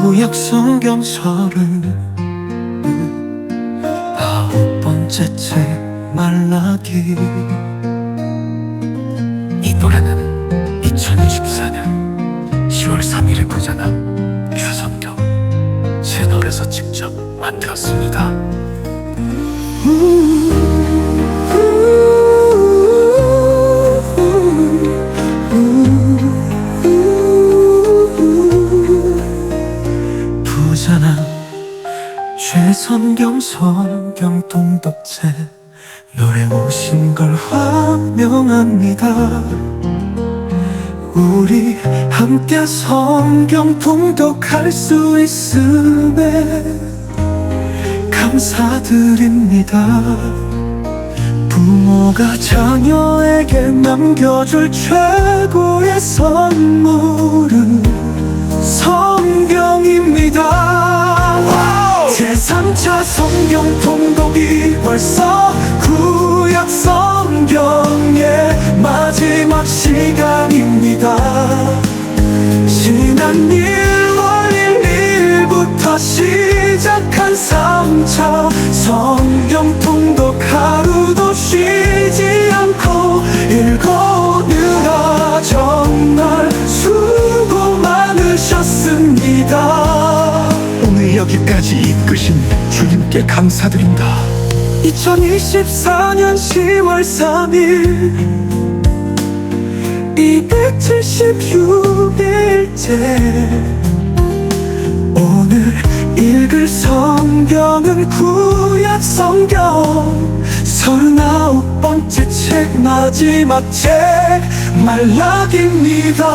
구약 성경서를 9번째 책 말라기. 이 노래는 2024년 10월 3일에 부자나 유성경 채널에서 직접 만들었습니다. 부자나 최선경 성경 통독체 노래 오신 걸 환영합니다. 우리 함께 성경 통독할 수 있음에 감사드립니다. 부모가 자녀에게 남겨줄 최고의 선물은 성경입니다. 제3차 성경 통독이 벌써 구약 성경의 마지막 시간입니다. 지난 1월 1일부터 시작한 3차 성경 통독 하루도 쉬지 않고 읽어느라 정말 수고 많으셨습니다. 오늘 여기까지 이끄신 주님께 감사드립니다. 2024년 10월 3일 276일째 오늘 읽을 성경은 구약 성경 39번째 책 마지막 책 말라기입니다.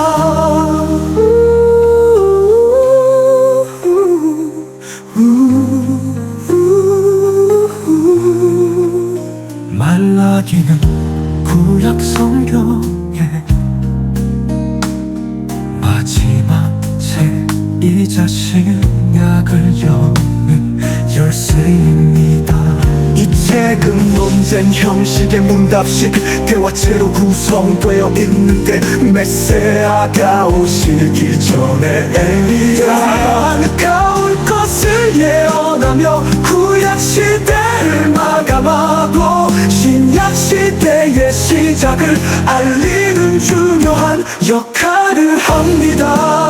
말라기는 구약 성경의 마지막 책이자 신약을 여는 열쇠입니다. 이 책은 논쟁 형식의 문답식 대화체로 구성되어 있는데 메시아가 오시기 전에 엘리야가 올 것을 예언하며 구약 시대를 마감하고 신약 시대의 시작을 알리는 중요한 역할을 합니다.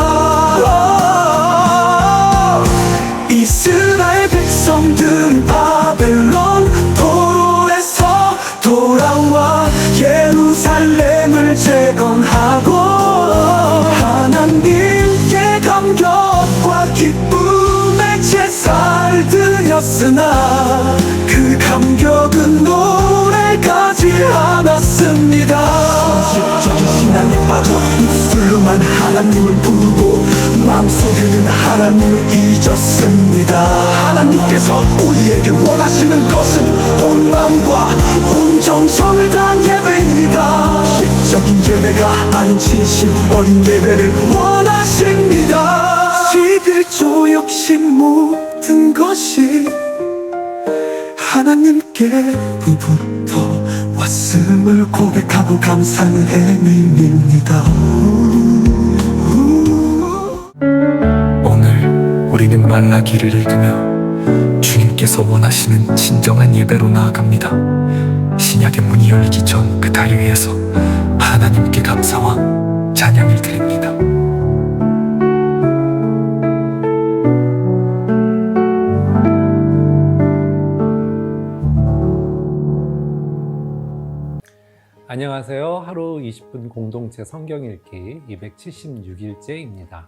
이스라엘 백성들은 바벨론 포로에서 돌아와 예루살렘을 재건하고 하나님께 감격과 기쁨의 제사를 드렸으나 그 감격은 오래가지 않았습니다. 적인 신앙에 빠져 입술로만 하나님을 부르고 마음속에는 하나님을 잊었습니다. 하나님께서 우리에게 원하시는 것은 온 마음과 온 정성을 다한 예배입니다. 적인 예배가 아닌 진심 어린 예배를 원하십니다. 11조 욕심 모든 것이 하나님께로부터 왔음을 고백하고 감사는 행위입니다. 오늘 우리는 말라기를 읽으며 주님께서 원하시는 진정한 예배로 나아갑니다. 신약의 문이 열리기 전 그 다리 위에서 하나님께 감사와 찬양을 드립니다. 안녕하세요. 하루 20분 공동체 성경 읽기 276일째입니다.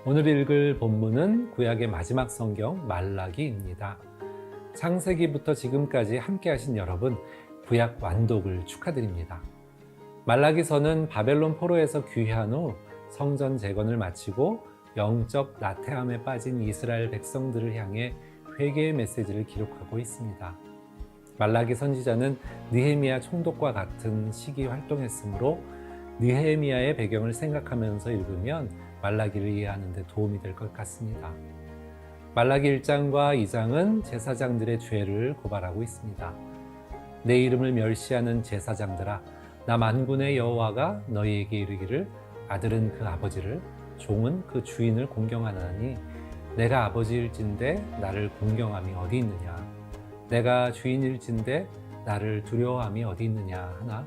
오늘 읽을 본문은 구약의 마지막 성경 말라기입니다. 창세기부터 지금까지 함께 하신 여러분, 구약 완독을 축하드립니다. 말라기서는 바벨론 포로에서 귀환 후 성전 재건을 마치고 영적 나태함에 빠진 이스라엘 백성들을 향해 회개의 메시지를 기록하고 있습니다. 말라기 선지자는 느헤미야 총독과 같은 시기 활동했으므로 느헤미야의 배경을 생각하면서 읽으면 말라기를 이해하는 데 도움이 될 것 같습니다. 말라기 1장과 2장은 제사장들의 죄를 고발하고 있습니다. 내 이름을 멸시하는 제사장들아, 나 만군의 여호와가 너희에게 이르기를 아들은 그 아버지를 종은 그 주인을 공경하나니 내가 아버지일진데 나를 공경함이 어디 있느냐? 내가 주인일진데 나를 두려워함이 어디 있느냐 하나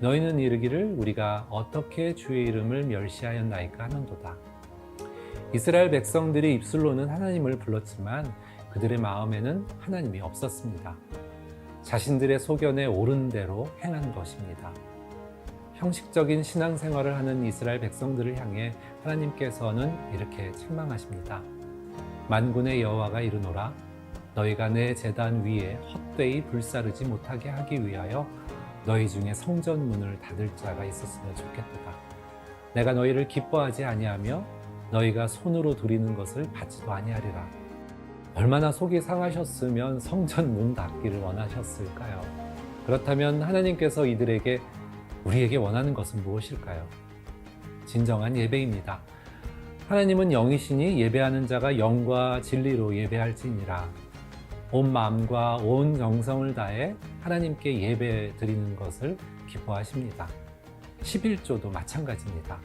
너희는 이르기를 우리가 어떻게 주의 이름을 멸시하였나이까 하는도다. 이스라엘 백성들이 입술로는 하나님을 불렀지만 그들의 마음에는 하나님이 없었습니다. 자신들의 소견에 옳은 대로 행한 것입니다. 형식적인 신앙생활을 하는 이스라엘 백성들을 향해 하나님께서는 이렇게 책망하십니다. 만군의 여호와가 이르노라 너희가 내 제단 위에 헛되이 불사르지 못하게 하기 위하여 너희 중에 성전 문을 닫을 자가 있었으면 좋겠도다. 내가 너희를 기뻐하지 아니하며 너희가 손으로 드리는 것을 받지도 아니하리라. 얼마나 속이 상하셨으면 성전 문 닫기를 원하셨을까요? 그렇다면 하나님께서 이들에게 우리에게 원하는 것은 무엇일까요? 진정한 예배입니다. 하나님은 영이시니 예배하는 자가 영과 진리로 예배할지니라. 온 마음과 온 정성을 다해 하나님께 예배 드리는 것을 기뻐하십니다. 11조도 마찬가지입니다.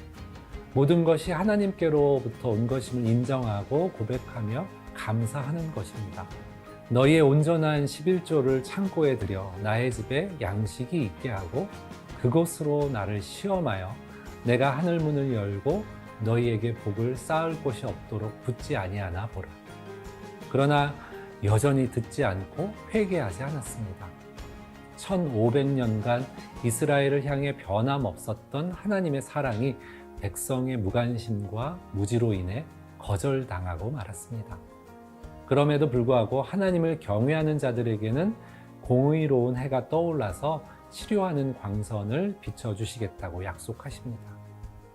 모든 것이 하나님께로부터 온 것임을 인정하고 고백하며 감사하는 것입니다. 너희의 온전한 11조를 창고에 들여 나의 집에 양식이 있게 하고 그곳으로 나를 시험하여 내가 하늘 문을 열고 너희에게 복을 쌓을 곳이 없도록 붙지 아니하나 보라. 그러나 여전히 듣지 않고 회개하지 않았습니다. 1500년간 이스라엘을 향해 변함없었던 하나님의 사랑이 백성의 무관심과 무지로 인해 거절당하고 말았습니다. 그럼에도 불구하고 하나님을 경외하는 자들에게는 공의로운 해가 떠올라서 치료하는 광선을 비춰주시겠다고 약속하십니다.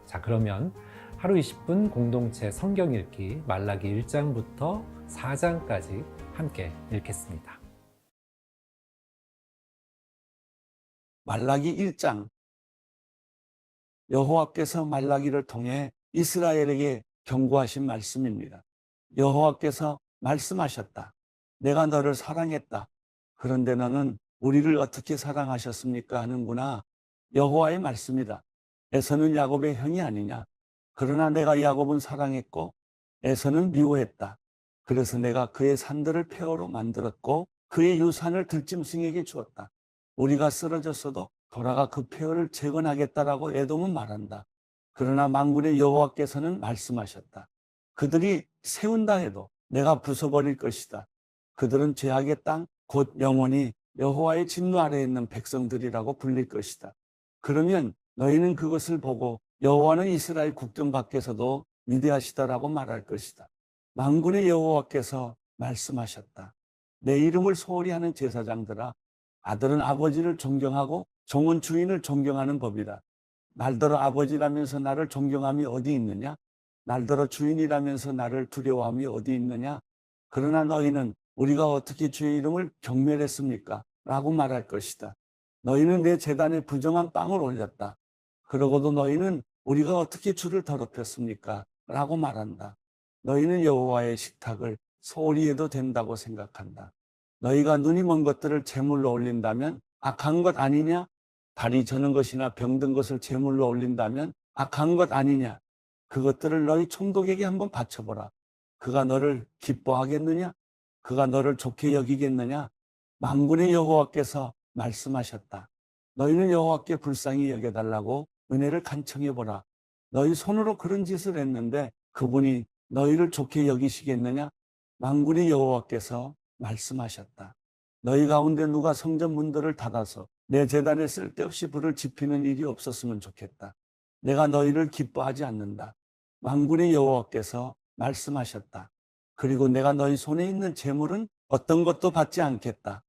자, 그러면 하루 20분 공동체 성경 읽기 말라기 1장부터 4장까지 함께 읽겠습니다. 말라기 1장. 여호와께서 말라기를 통해 이스라엘에게 경고하신 말씀입니다. 여호와께서 말씀하셨다. 내가 너를 사랑했다. 그런데 너는 우리를 어떻게 사랑하셨습니까? 하는구나. 여호와의 말씀이다. 에서는 야곱의 형이 아니냐. 그러나 내가 야곱은 사랑했고 에서는 미워했다. 그래서 내가 그의 산들을 폐허로 만들었고 그의 유산을 들짐승에게 주었다. 우리가 쓰러졌어도 돌아가 그 폐허를 재건하겠다라고 에돔은 말한다. 그러나 만군의 여호와께서는 말씀하셨다. 그들이 세운다 해도 내가 부숴버릴 것이다. 그들은 죄악의 땅, 곧 영원히 여호와의 진노 아래에 있는 백성들이라고 불릴 것이다. 그러면 너희는 그것을 보고 여호와는 이스라엘 국정 밖에서도 위대하시다라고 말할 것이다. 만군의 여호와께서 말씀하셨다. 내 이름을 소홀히 하는 제사장들아, 아들은 아버지를 존경하고 종은 주인을 존경하는 법이다. 날더러 아버지라면서 나를 존경함이 어디 있느냐? 날더러 주인이라면서 나를 두려워함이 어디 있느냐? 그러나 너희는 우리가 어떻게 주의 이름을 경멸했습니까? 라고 말할 것이다. 너희는 내 제단에 부정한 빵을 올렸다. 그러고도 너희는 우리가 어떻게 주를 더럽혔습니까? 라고 말한다. 너희는 여호와의 식탁을 소홀히 해도 된다고 생각한다. 너희가 눈이 먼 것들을 제물로 올린다면 악한 것 아니냐? 다리 저는 것이나 병든 것을 제물로 올린다면 악한 것 아니냐? 그것들을 너희 총독에게 한번 바쳐보라. 그가 너를 기뻐하겠느냐? 그가 너를 좋게 여기겠느냐? 만군의 여호와께서 말씀하셨다. 너희는 여호와께 불쌍히 여겨달라고 은혜를 간청해보라. 너희 손으로 그런 짓을 했는데 그분이 너희를 좋게 여기시겠느냐? 만군의 여호와께서 말씀하셨다. 너희 가운데 누가 성전 문들을 닫아서 내 제단에 쓸데없이 불을 지피는 일이 없었으면 좋겠다. 내가 너희를 기뻐하지 않는다. 만군의 여호와께서 말씀하셨다. 그리고 내가 너희 손에 있는 재물은 어떤 것도 받지 않겠다.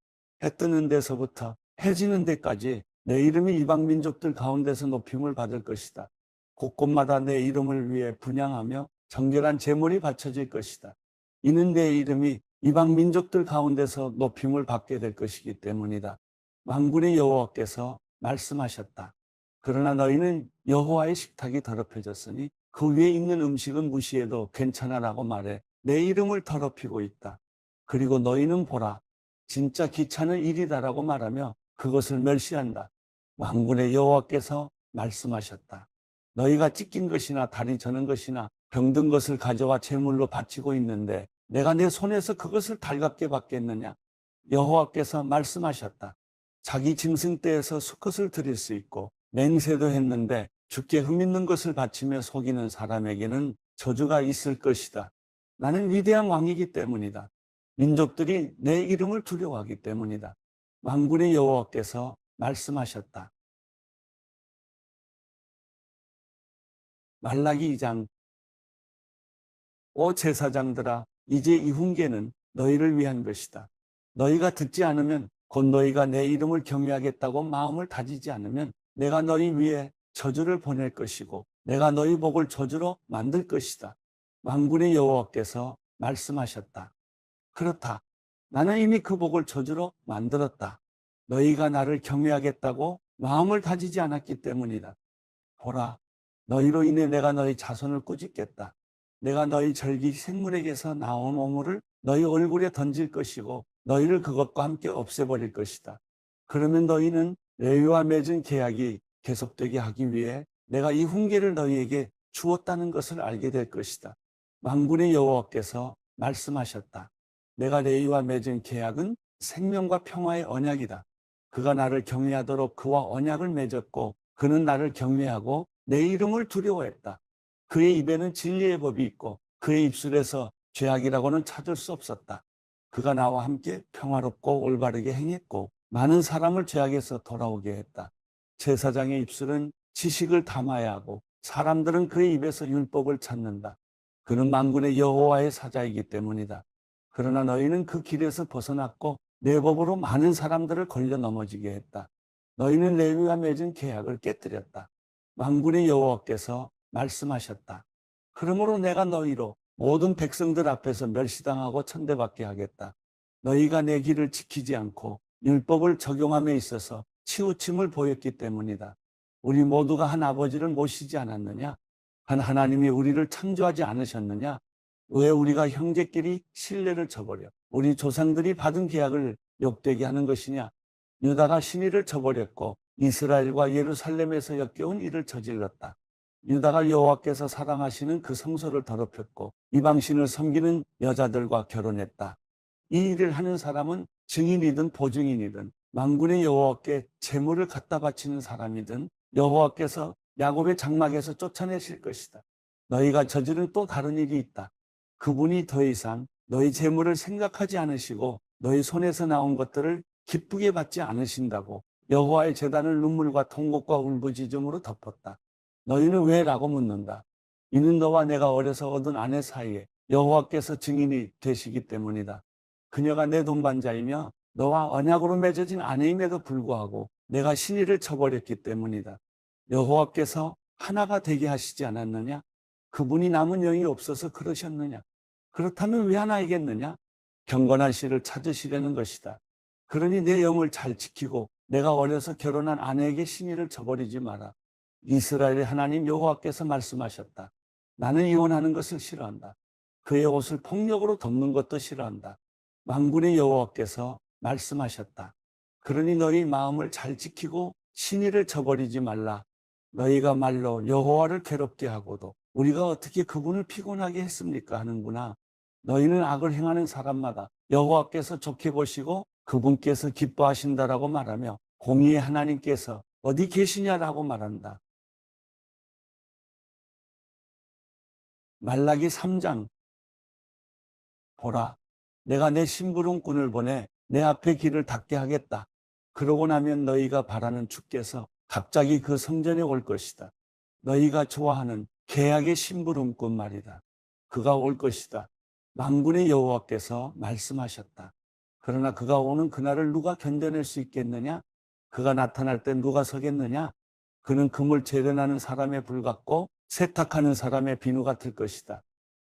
해 뜨는 데서부터 해 지는 데까지 내 이름이 이방 민족들 가운데서 높임을 받을 것이다. 곳곳마다 내 이름을 위해 분향하며 정결한 제물이 바쳐질 것이다. 이는 내 이름이 이방 민족들 가운데서 높임을 받게 될 것이기 때문이다. 만군의 여호와께서 말씀하셨다. 그러나 너희는 여호와의 식탁이 더럽혀졌으니 그 위에 있는 음식은 무시해도 괜찮아라고 말해 내 이름을 더럽히고 있다. 그리고 너희는 보라, 진짜 귀찮은 일이다라고 말하며 그것을 멸시한다. 만군의 여호와께서 말씀하셨다. 너희가 찢긴 것이나 다리 저는 것이나 병든 것을 가져와 제물로 바치고 있는데 내가 내 손에서 그것을 달갑게 받겠느냐? 여호와께서 말씀하셨다. 자기 짐승 떼에서 수컷을 드릴 수 있고 맹세도 했는데 주께 흠있는 것을 바치며 속이는 사람에게는 저주가 있을 것이다. 나는 위대한 왕이기 때문이다. 민족들이 내 이름을 두려워하기 때문이다. 만군의 여호와께서 말씀하셨다. 말라기 2장. 오 제사장들아, 이제 이 훈계는 너희를 위한 것이다. 너희가 듣지 않으면 곧 너희가 내 이름을 경외하겠다고 마음을 다지지 않으면 내가 너희 위에 저주를 보낼 것이고 내가 너희 복을 저주로 만들 것이다. 만군의 여호와께서 말씀하셨다. 그렇다. 나는 이미 그 복을 저주로 만들었다. 너희가 나를 경외하겠다고 마음을 다지지 않았기 때문이다. 보라, 너희로 인해 내가 너희 자손을 꾸짖겠다. 내가 너희 절기 생물에게서 나온 오물을 너희 얼굴에 던질 것이고 너희를 그것과 함께 없애버릴 것이다. 그러면 너희는 레위와 맺은 계약이 계속되게 하기 위해 내가 이 훈계를 너희에게 주었다는 것을 알게 될 것이다. 만군의 여호와께서 말씀하셨다. 내가 레위와 맺은 계약은 생명과 평화의 언약이다. 그가 나를 경외하도록 그와 언약을 맺었고 그는 나를 경외하고 내 이름을 두려워했다. 그의 입에는 진리의 법이 있고 그의 입술에서 죄악이라고는 찾을 수 없었다. 그가 나와 함께 평화롭고 올바르게 행했고 많은 사람을 죄악에서 돌아오게 했다. 제사장의 입술은 지식을 담아야 하고 사람들은 그의 입에서 율법을 찾는다. 그는 만군의 여호와의 사자이기 때문이다. 그러나 너희는 그 길에서 벗어났고 내 법으로 많은 사람들을 걸려 넘어지게 했다. 너희는 레위와 맺은 계약을 깨뜨렸다. 만군의 여호와께서 말씀하셨다. 그러므로 내가 너희로 모든 백성들 앞에서 멸시당하고 천대받게 하겠다. 너희가 내 길을 지키지 않고 율법을 적용함에 있어서 치우침을 보였기 때문이다. 우리 모두가 한 아버지를 모시지 않았느냐? 한 하나님이 우리를 창조하지 않으셨느냐? 왜 우리가 형제끼리 신뢰를 저버려 우리 조상들이 받은 계약을 욕되게 하는 것이냐? 유다가 신의를 저버렸고 이스라엘과 예루살렘에서 역겨운 일을 저질렀다. 유다가 여호와께서 사랑하시는 그 성소를 더럽혔고 이방신을 섬기는 여자들과 결혼했다. 이 일을 하는 사람은 증인이든 보증인이든 만군의 여호와께 제물을 갖다 바치는 사람이든 여호와께서 야곱의 장막에서 쫓아내실 것이다. 너희가 저지른 또 다른 일이 있다. 그분이 더 이상 너희 재물을 생각하지 않으시고 너희 손에서 나온 것들을 기쁘게 받지 않으신다고 여호와의 제단을 눈물과 통곡과 울부짖음으로 덮었다. 너희는 왜? 라고 묻는다. 이는 너와 내가 어려서 얻은 아내 사이에 여호와께서 증인이 되시기 때문이다. 그녀가 내 동반자이며 너와 언약으로 맺어진 아내임에도 불구하고 내가 신의를 쳐버렸기 때문이다. 여호와께서 하나가 되게 하시지 않았느냐? 그분이 남은 영이 없어서 그러셨느냐? 그렇다면 왜 하나이겠느냐? 경건한 씨를 찾으시려는 것이다. 그러니 내 영을 잘 지키고 내가 어려서 결혼한 아내에게 신의를 저버리지 마라. 이스라엘의 하나님 여호와께서 말씀하셨다. 나는 이혼하는 것을 싫어한다. 그의 옷을 폭력으로 덮는 것도 싫어한다. 만군의 여호와께서 말씀하셨다. 그러니 너희 마음을 잘 지키고 신의를 저버리지 말라. 너희가 말로 여호와를 괴롭게 하고도 우리가 어떻게 그분을 피곤하게 했습니까? 하는구나. 너희는 악을 행하는 사람마다 여호와께서 좋게 보시고 그분께서 기뻐하신다라고 말하며 공의의 하나님께서 어디 계시냐라고 말한다. 말라기 3장. 보라, 내가 내 심부름꾼을 보내 내 앞에 길을 닫게 하겠다. 그러고 나면 너희가 바라는 주께서 갑자기 그 성전에 올 것이다. 너희가 좋아하는 계약의 심부름꾼 말이다. 그가 올 것이다. 만군의 여호와께서 말씀하셨다. 그러나 그가 오는 그날을 누가 견뎌낼 수 있겠느냐? 그가 나타날 때 누가 서겠느냐? 그는 금을 재련하는 사람에 불같고 세탁하는 사람의 비누 같을 것이다.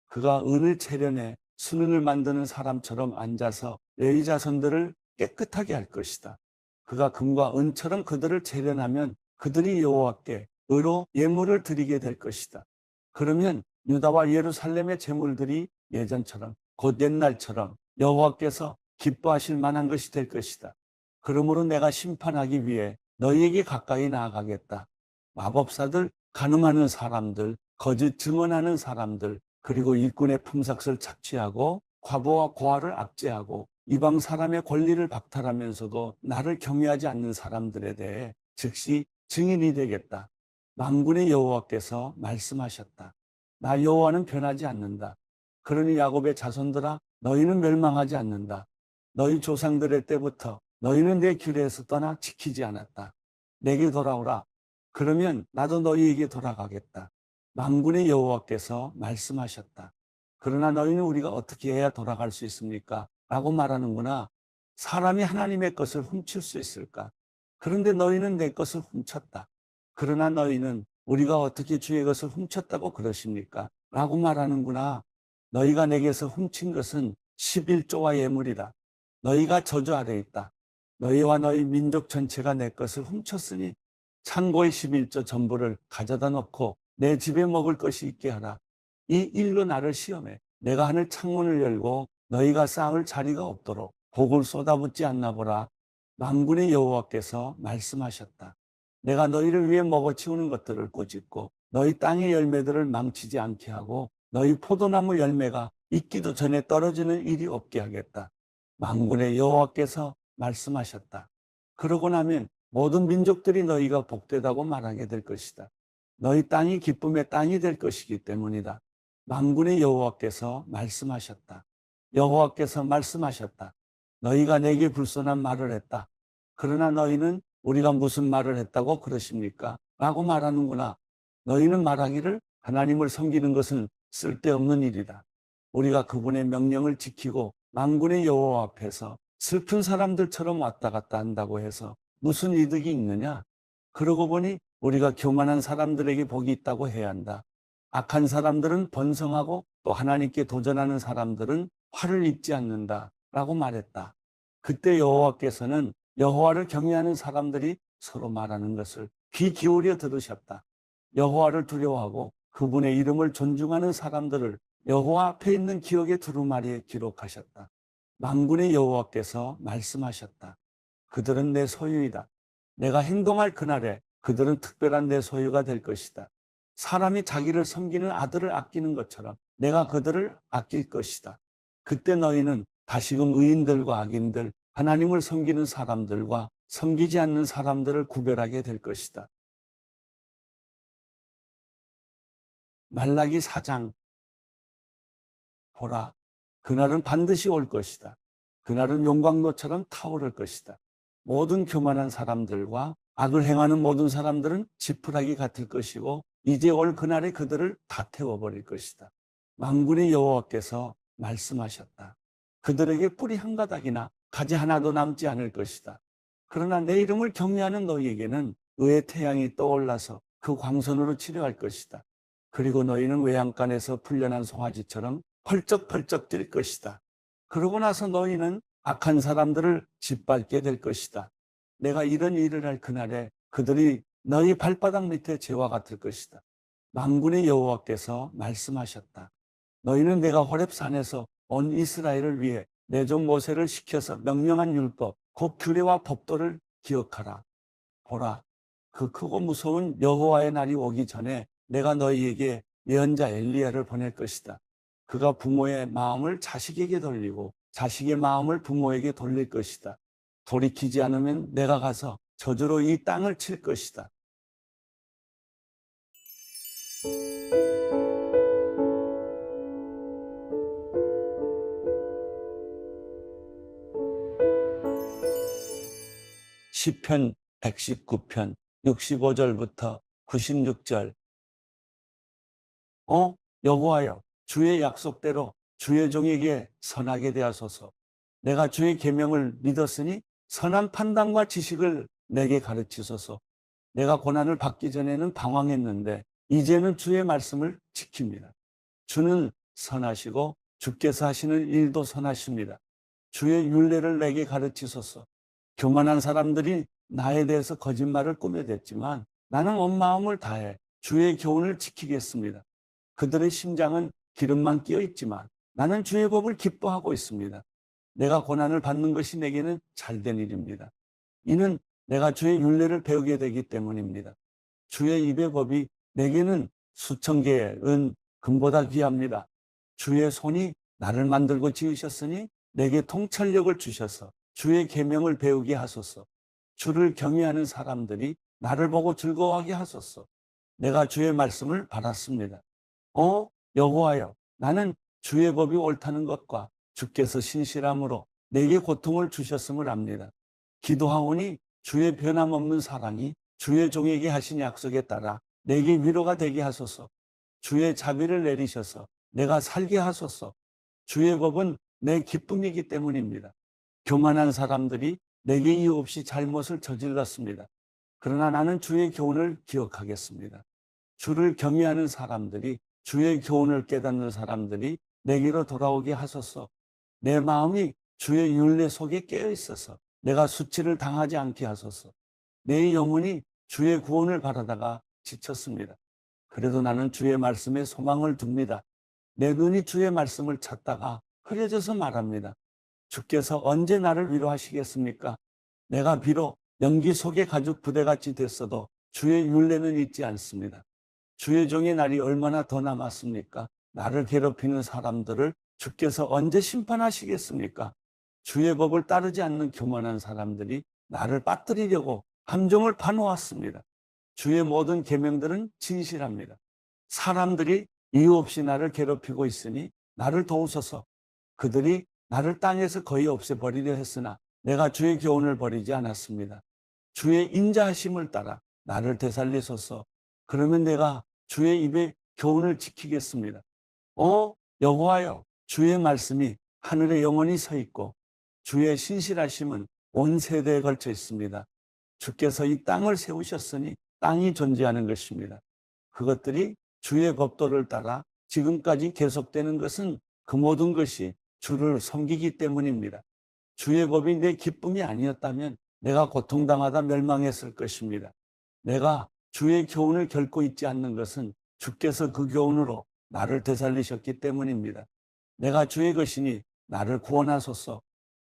그가 은을 재련해 수는을 만드는 사람처럼 앉아서 레위 자손들을 깨끗하게 할 것이다. 그가 금과 은처럼 그들을 재련하면 그들이 여호와께 의로 예물을 드리게 될 것이다. 그러면 유다와 예루살렘의 제물들이 예전처럼 곧 옛날처럼 여호와께서 기뻐하실 만한 것이 될 것이다. 그러므로 내가 심판하기 위해 너희에게 가까이 나아가겠다. 마법사들 간음하는 사람들, 거짓 증언하는 사람들, 그리고 일꾼의 품삯을 착취하고 과부와 고아를 압제하고 이방 사람의 권리를 박탈하면서도 나를 경외하지 않는 사람들에 대해 즉시 증인이 되겠다. 만군의 여호와께서 말씀하셨다. 나 여호와는 변하지 않는다. 그러니 야곱의 자손들아, 너희는 멸망하지 않는다. 너희 조상들의 때부터 너희는 내 규례에서 떠나 지키지 않았다. 내게 돌아오라. 그러면 나도 너희에게 돌아가겠다. 만군의 여호와께서 말씀하셨다. 그러나 너희는 우리가 어떻게 해야 돌아갈 수 있습니까? 라고 말하는구나. 사람이 하나님의 것을 훔칠 수 있을까? 그런데 너희는 내 것을 훔쳤다. 그러나 너희는 우리가 어떻게 주의 것을 훔쳤다고 그러십니까? 라고 말하는구나. 너희가 내게서 훔친 것은 11조와 예물이다. 너희가 저주 아래 있다. 너희와 너희 민족 전체가 내 것을 훔쳤으니 창고에 11조 전부를 가져다 놓고 내 집에 먹을 것이 있게 하라. 이 일로 나를 시험해. 내가 하늘 창문을 열고 너희가 쌓을 자리가 없도록 복을 쏟아붓지 않나 보라. 만군의 여호와께서 말씀하셨다. 내가 너희를 위해 먹어치우는 것들을 꼬집고 너희 땅의 열매들을 망치지 않게 하고 너희 포도나무 열매가 익기도 전에 떨어지는 일이 없게 하겠다. 만군의 여호와께서 말씀하셨다. 그러고 나면 모든 민족들이 너희가 복되다고 말하게 될 것이다. 너희 땅이 기쁨의 땅이 될 것이기 때문이다. 만군의 여호와께서 말씀하셨다. 여호와께서 말씀하셨다. 너희가 내게 불손한 말을 했다. 그러나 너희는 우리가 무슨 말을 했다고 그러십니까? 라고 말하는구나. 너희는 말하기를 하나님을 섬기는 것은 쓸데없는 일이다. 우리가 그분의 명령을 지키고 만군의 여호와 앞에서 슬픈 사람들처럼 왔다 갔다 한다고 해서 무슨 이득이 있느냐? 그러고 보니 우리가 교만한 사람들에게 복이 있다고 해야 한다. 악한 사람들은 번성하고 또 하나님께 도전하는 사람들은 화를 입지 않는다. 라고 말했다. 그때 여호와께서는 여호와를 경외하는 사람들이 서로 말하는 것을 귀 기울여 들으셨다. 여호와를 두려워하고 그분의 이름을 존중하는 사람들을 여호와 앞에 있는 기억의 두루마리에 기록하셨다. 만군의 여호와께서 말씀하셨다. 그들은 내 소유이다. 내가 행동할 그날에 그들은 특별한 내 소유가 될 것이다. 사람이 자기를 섬기는 아들을 아끼는 것처럼 내가 그들을 아낄 것이다. 그때 너희는 다시금 의인들과 악인들, 하나님을 섬기는 사람들과 섬기지 않는 사람들을 구별하게 될 것이다. 말라기 4장. 보라, 그날은 반드시 올 것이다. 그날은 용광로처럼 타오를 것이다. 모든 교만한 사람들과 악을 행하는 모든 사람들은 지푸라기 같을 것이고 이제 올 그날에 그들을 다 태워버릴 것이다. 만군의 여호와께서 말씀하셨다. 그들에게 뿌리 한 가닥이나 가지 하나도 남지 않을 것이다. 그러나 내 이름을 경외하는 너희에게는 의의 태양이 떠올라서 그 광선으로 치료할 것이다. 그리고 너희는 외양간에서 풀려난 송아지처럼 펄쩍펄쩍 뛸 것이다. 그러고 나서 너희는 악한 사람들을 짓밟게 될 것이다. 내가 이런 일을 할 그날에 그들이 너희 발바닥 밑에 재와 같을 것이다. 만군의 여호와께서 말씀하셨다. 너희는 내가 호렙산에서 온 이스라엘을 위해 내 종 모세를 시켜서 명령한 율법, 곧 규례와 법도를 기억하라. 보라, 그 크고 무서운 여호와의 날이 오기 전에 내가 너희에게 예언자 엘리야를 보낼 것이다. 그가 부모의 마음을 자식에게 돌리고 자식의 마음을 부모에게 돌릴 것이다. 돌이키지 않으면 내가 가서 저주로 이 땅을 칠 것이다. 시편 119편 65절부터 96절. 여호와여, 주의 약속대로 주의 종에게 선하게 대하소서. 내가 주의 계명을 믿었으니 선한 판단과 지식을 내게 가르치소서. 내가 고난을 받기 전에는 방황했는데 이제는 주의 말씀을 지킵니다. 주는 선하시고 주께서 하시는 일도 선하십니다. 주의 율례를 내게 가르치소서. 교만한 사람들이 나에 대해서 거짓말을 꾸며댔지만 나는 온 마음을 다해 주의 교훈을 지키겠습니다. 그들의 심장은 기름만 끼어 있지만 나는 주의 법을 기뻐하고 있습니다. 내가 고난을 받는 것이 내게는 잘된 일입니다. 이는 내가 주의 율례를 배우게 되기 때문입니다. 주의 입의 법이 내게는 수천 개의 은, 금보다 귀합니다. 주의 손이 나를 만들고 지으셨으니 내게 통찰력을 주셔서 주의 계명을 배우게 하소서. 주를 경외하는 사람들이 나를 보고 즐거워하게 하소서. 내가 주의 말씀을 받았습니다. 여호와여, 나는 주의 법이 옳다는 것과 주께서 신실함으로 내게 고통을 주셨음을 압니다. 기도하오니 주의 변함없는 사랑이 주의 종에게 하신 약속에 따라 내게 위로가 되게 하소서. 주의 자비를 내리셔서 내가 살게 하소서. 주의 법은 내 기쁨이기 때문입니다. 교만한 사람들이 내게 이유 없이 잘못을 저질렀습니다. 그러나 나는 주의 교훈을 기억하겠습니다. 주를 경외하는 사람들이, 주의 교훈을 깨닫는 사람들이 내게로 돌아오게 하소서. 내 마음이 주의 율례 속에 깨어 있어서 내가 수치를 당하지 않게 하소서. 내 영혼이 주의 구원을 바라다가 지쳤습니다. 그래도 나는 주의 말씀에 소망을 둡니다. 내 눈이 주의 말씀을 찾다가 흐려져서 말합니다. 주께서 언제 나를 위로하시겠습니까? 내가 비록 연기 속의 가죽 부대같이 됐어도 주의 율례는 잊지 않습니다. 주의 종의 날이 얼마나 더 남았습니까? 나를 괴롭히는 사람들을 주께서 언제 심판하시겠습니까? 주의 법을 따르지 않는 교만한 사람들이 나를 빠뜨리려고 함정을 파놓았습니다. 주의 모든 계명들은 진실합니다. 사람들이 이유 없이 나를 괴롭히고 있으니 나를 도우소서. 그들이 나를 땅에서 거의 없애버리려 했으나 내가 주의 교훈을 버리지 않았습니다. 주의 인자하심을 따라 나를 되살리소서. 그러면 내가 주의 입의 교훈을 지키겠습니다. 여호와여, 주의 말씀이 하늘에 영원히 서 있고 주의 신실하심은 온 세대에 걸쳐 있습니다. 주께서 이 땅을 세우셨으니 땅이 존재하는 것입니다. 그것들이 주의 법도를 따라 지금까지 계속되는 것은 그 모든 것이 주를 섬기기 때문입니다. 주의 법이 내 기쁨이 아니었다면 내가 고통당하다 멸망했을 것입니다. 내가 주의 교훈을 결코 잊지 않는 것은 주께서 그 교훈으로 나를 되살리셨기 때문입니다. 내가 주의 것이니 나를 구원하소서.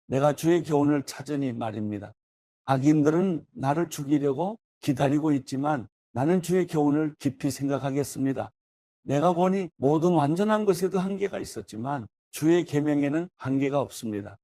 내가 주의 교훈을 찾으니 말입니다. 악인들은 나를 죽이려고 기다리고 있지만 나는 주의 교훈을 깊이 생각하겠습니다. 내가 보니 모든 완전한 것에도 한계가 있었지만 주의 계명에는 한계가 없습니다.